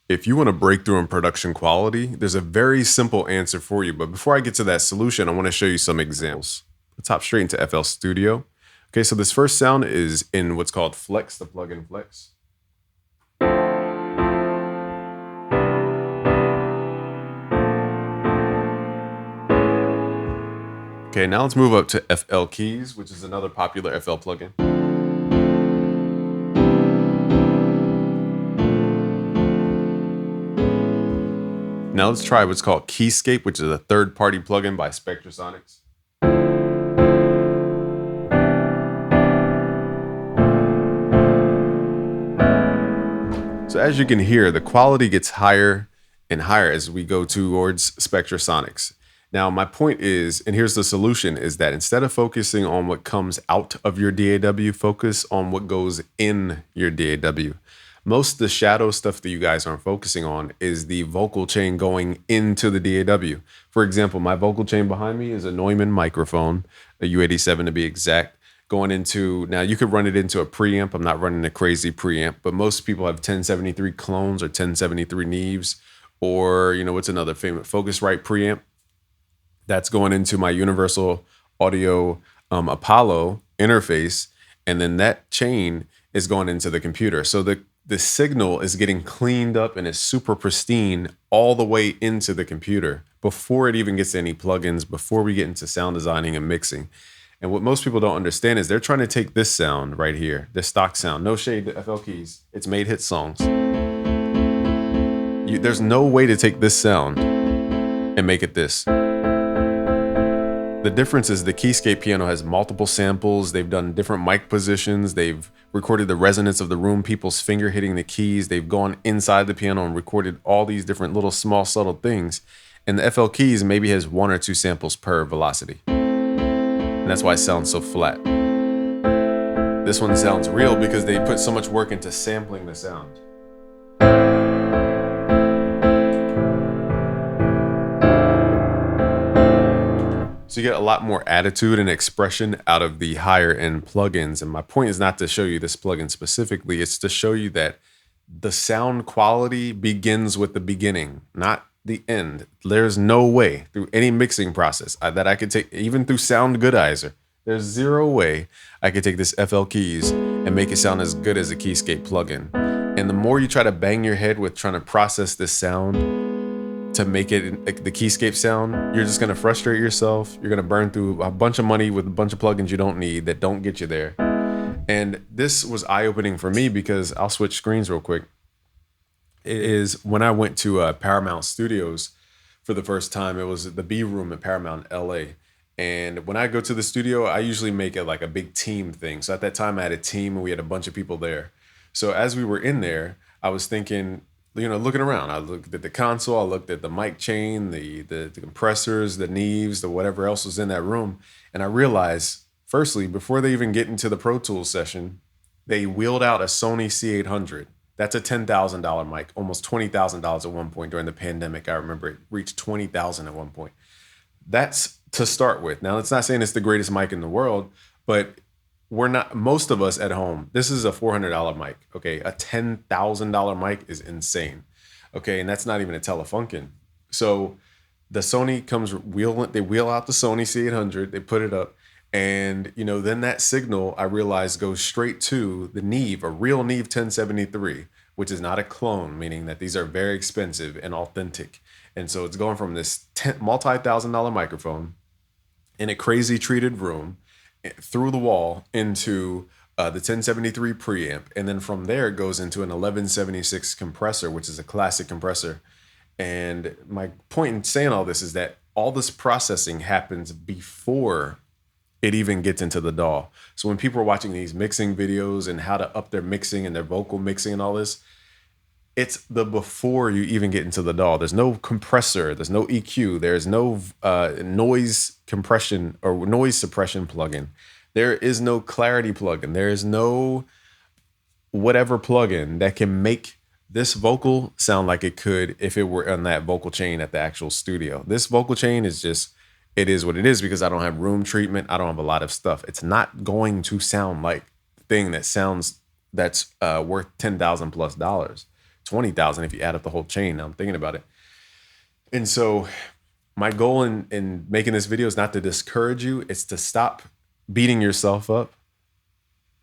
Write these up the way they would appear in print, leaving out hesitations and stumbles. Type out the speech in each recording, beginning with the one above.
If you want to break through in production quality, there's a very simple answer for you. But before I get to that solution, I want to show you some examples. Let's hop straight into FL Studio. Okay, so this first sound is in what's called Flex, the plugin Flex. Okay, now let's move up to FL Keys, which is another popular FL plugin. Now let's try what's called Keyscape, which is a third-party plugin by Spectrasonics. So as you can hear, the quality gets higher and higher as we go towards Spectrasonics. Now, my point is, and here's the solution, is that instead of focusing on what comes out of your DAW, focus on what goes in your DAW. Most of the shadow stuff that you guys aren't focusing on is the vocal chain going into the DAW. For example, my vocal chain behind me is a Neumann microphone, a U87 to be exact, going into, now you could run it into a preamp. I'm not running a crazy preamp, but most people have 1073 clones or 1073 Neves, or, you know, what's another famous Focusrite preamp? That's going into my Universal Audio Apollo interface, and then that chain is going into the computer. So the signal is getting cleaned up and is super pristine all the way into the computer before it even gets to any plugins, before we get into sound designing and mixing. And what most people don't understand is they're trying to take this sound right here, this stock sound, no shade to FL Keys, it's made hit songs. There's no way to take this sound and make it this. The difference is the Keyscape piano has multiple samples. They've done different mic positions. They've recorded the resonance of the room, people's finger hitting the keys. They've gone inside the piano and recorded all these different little small subtle things. And the FL Keys maybe has 1 or 2 samples per velocity. And that's why it sounds so flat. This one sounds real because they put so much work into sampling the sound. So you get a lot more attitude and expression out of the higher end plugins. And my point is not to show you this plugin specifically, it's to show you that the sound quality begins with the beginning, not the end. There's no way through any mixing process that I could take, even through Sound Goodizer, there's zero way I could take this FL Keys and make it sound as good as a Keyscape plugin. And the more you try to bang your head with trying to process this sound to make it the Keyscape sound, you're just going to frustrate yourself. You're going to burn through a bunch of money with a bunch of plugins you don't need that don't get you there. And this was eye-opening for me because I'll switch screens real quick. It is when I went to Paramount Studios for the first time. It was the B Room at Paramount LA. And when I go to the studio, I usually make it like a big team thing. So at that time I had a team and we had a bunch of people there. So as we were in there, I was thinking, you know, looking around, I looked at the console, I looked at the mic chain, the compressors, the Neves, the whatever else was in that room. And I realized, firstly, before they even get into the Pro Tools session, they wheeled out a Sony C800. That's a $10,000 mic, almost $20,000 at one point during the pandemic. I remember it reached $20,000 at one point. That's to start with. Now, it's not saying it's the greatest mic in the world, but we're not, most of us at home, this is a $400 mic, okay? A $10,000 mic is insane, okay? And that's not even a Telefunken. So the Sony comes, they wheel out the Sony C800, they put it up, and, you know, then that signal, I realized, goes straight to the Neve, a real Neve 1073, which is not a clone, meaning that these are very expensive and authentic. And so it's going from this multi-$1,000 microphone in a crazy treated room through the wall into the 1073 preamp. And then from there, it goes into an 1176 compressor, which is a classic compressor. And my point in saying all this is that all this processing happens before it even gets into the DAW. So when people are watching these mixing videos and how to up their mixing and their vocal mixing and all this, it's the before you even get into the DAW. There's no compressor, there's no EQ, there's no noise compression or noise suppression plugin. There is no clarity plugin. There is no whatever plugin that can make this vocal sound like it could if it were on that vocal chain at the actual studio. This vocal chain is just, it is what it is because I don't have room treatment. I don't have a lot of stuff. It's not going to sound like the thing that sounds that's worth $10,000+ 20,000 if you add up the whole chain. Now I'm thinking about it. And so my goal in making this video is not to discourage you. It's to stop beating yourself up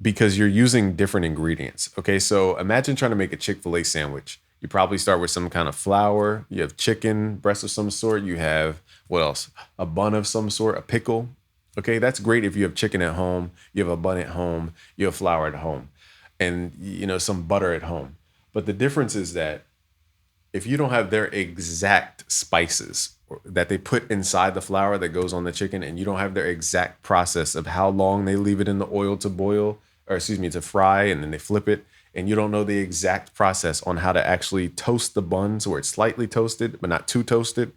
because you're using different ingredients. Okay, so imagine trying to make a Chick-fil-A sandwich. You probably start with some kind of flour. You have chicken breast of some sort. You have, what else? A bun of some sort, a pickle. Okay, that's great if you have chicken at home, you have a bun at home, you have flour at home, and some butter at home. But the difference is that if you don't have their exact spices that they put inside the flour that goes on the chicken, and you don't have their exact process of how long they leave it in the oil to boil, or excuse me, to fry, and then they flip it, and you don't know the exact process on how to actually toast the buns where it's slightly toasted, but not too toasted,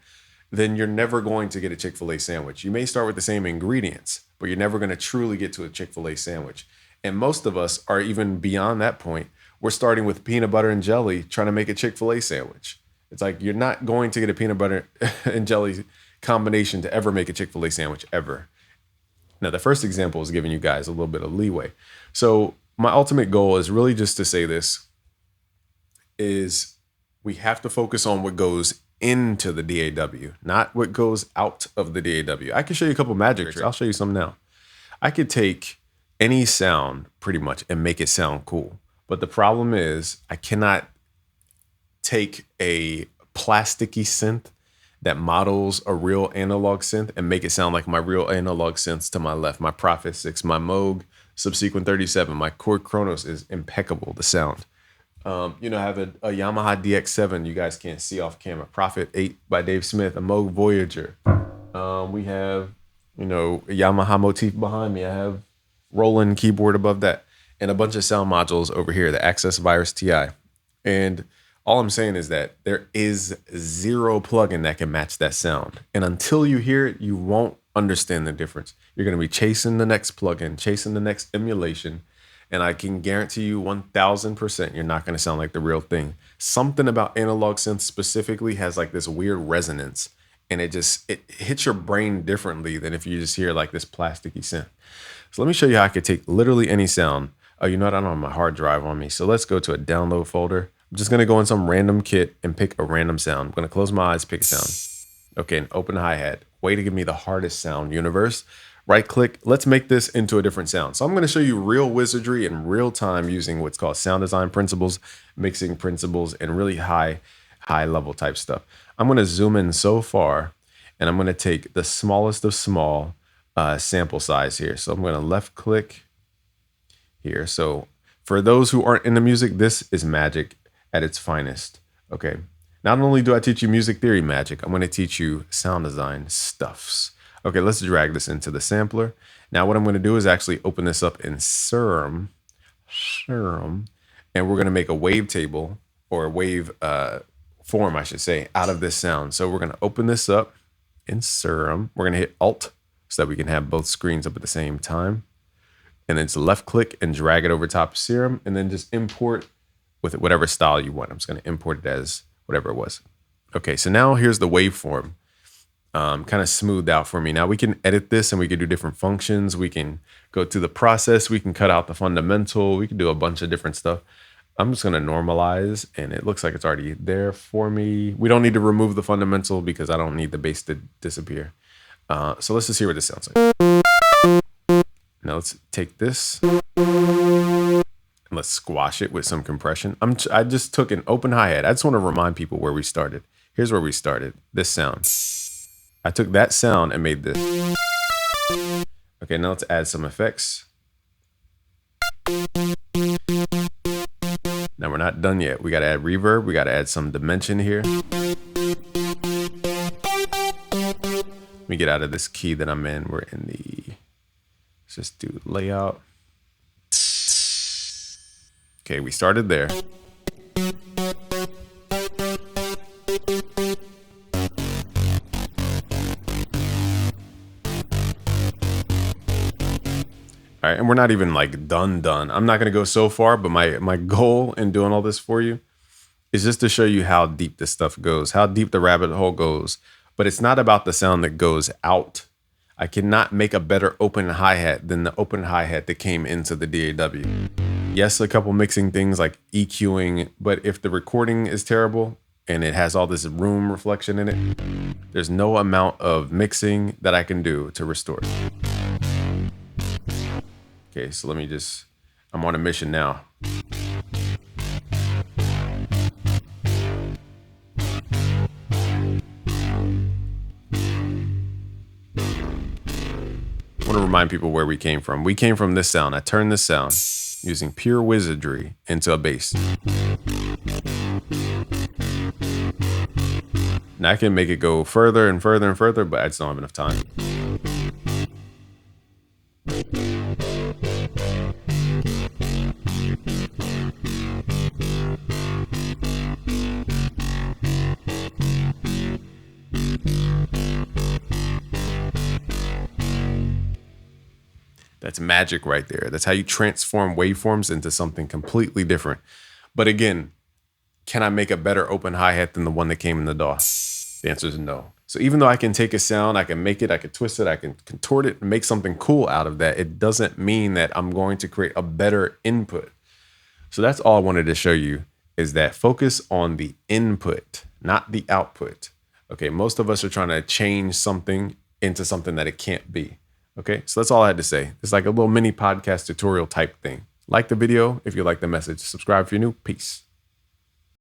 then you're never going to get a Chick-fil-A sandwich. You may start with the same ingredients, but you're never going to truly get to a Chick-fil-A sandwich. And most of us are even beyond that point. We're starting with peanut butter and jelly, trying to make a Chick-fil-A sandwich. It's like you're not going to get a peanut butter and jelly combination to ever make a Chick-fil-A sandwich ever. Now, the first example is giving you guys a little bit of leeway. So my ultimate goal is really just to say this, is we have to focus on what goes into the DAW, not what goes out of the DAW. I can show you a couple magic tricks. I'll show you some now. I could take any sound pretty much and make it sound cool. But the problem is I cannot take a plasticky synth that models a real analog synth and make it sound like my real analog synths to my left. My Prophet 6, my Moog Subsequent 37, my Korg Kronos is impeccable, the sound. I have a Yamaha DX7 you guys can't see off camera. Prophet 8 by Dave Smith, a Moog Voyager. We have, a Yamaha motif behind me. I have Roland keyboard above that, and a bunch of sound modules over here, the Access Virus TI. And all I'm saying is that there is zero plugin that can match that sound. And until you hear it, you won't understand the difference. You're going to be chasing the next plugin, chasing the next emulation. And I can guarantee you 1000% you're not going to sound like the real thing. Something about analog synth specifically has like this weird resonance, and it hits your brain differently than if you just hear like this plasticky synth. So let me show you how I could take literally any sound. Oh, I don't have my hard drive on me. So let's go to a download folder. I'm just going to go in some random kit and pick a random sound. I'm going to close my eyes, pick a sound. Okay, an open hi-hat. Way to give me the hardest sound, universe. Right click, let's make this into a different sound. So I'm going to show you real wizardry in real time using what's called sound design principles, mixing principles, and really high level type stuff. I'm going to zoom in so far, and I'm going to take the smallest of small sample size here. So I'm going to left click here. So for those who aren't into music, this is magic at its finest. Okay. Not only do I teach you music theory magic, I'm going to teach you sound design stuffs. Okay, let's drag this into the sampler. Now what I'm going to do is actually open this up in Serum, and we're going to make a wavetable, or a wave form, I should say, out of this sound. So we're going to open this up in Serum. We're going to hit Alt so that we can have both screens up at the same time. And then to left click and drag it over top of Serum, and then just import with whatever style you want. I'm just going to import it as whatever it was. Okay, so now here's the waveform. Kind of smoothed out for me. Now we can edit this and we can do different functions. We can go to the process. We can cut out the fundamental. We can do a bunch of different stuff. I'm just going to normalize, and it looks like it's already there for me. We don't need to remove the fundamental because I don't need the bass to disappear. So let's just hear what this sounds like. Now let's take this and let's squash it with some compression. I just took an open hi-hat. I just want to remind people where we started. Here's where we started. This sound. I took that sound and made this. Okay, now let's add some effects. Now we're not done yet. We got to add reverb. We got to add some dimension here. Let me get out of this key that I'm in. We're in the, let's just do layout. Okay, we started there. All right, and we're not even like done. I'm not gonna go so far, but my goal in doing all this for you is just to show you how deep this stuff goes, how deep the rabbit hole goes. But it's not about the sound that goes out. I cannot make a better open hi-hat than the open hi-hat that came into the DAW. Yes, a couple mixing things like EQing, but if the recording is terrible and it has all this room reflection in it, there's no amount of mixing that I can do to restore it. Okay, so I'm on a mission now. I want to remind people where we came from. We came from this sound. I turned this sound using pure wizardry into a bass. Now I can make it go further and further and further, but I just don't have enough time. That's magic right there. That's how you transform waveforms into something completely different. But again, can I make a better open hi-hat than the one that came in the DAW? The answer is no. So even though I can take a sound, I can make it, I can twist it, I can contort it and make something cool out of that, it doesn't mean that I'm going to create a better input. So that's all I wanted to show you, is that focus on the input, not the output. Okay, most of us are trying to change something into something that it can't be. Okay, so that's all I had to say. It's like a little mini podcast tutorial type thing. Like the video if you like the message. Subscribe if you're new. Peace.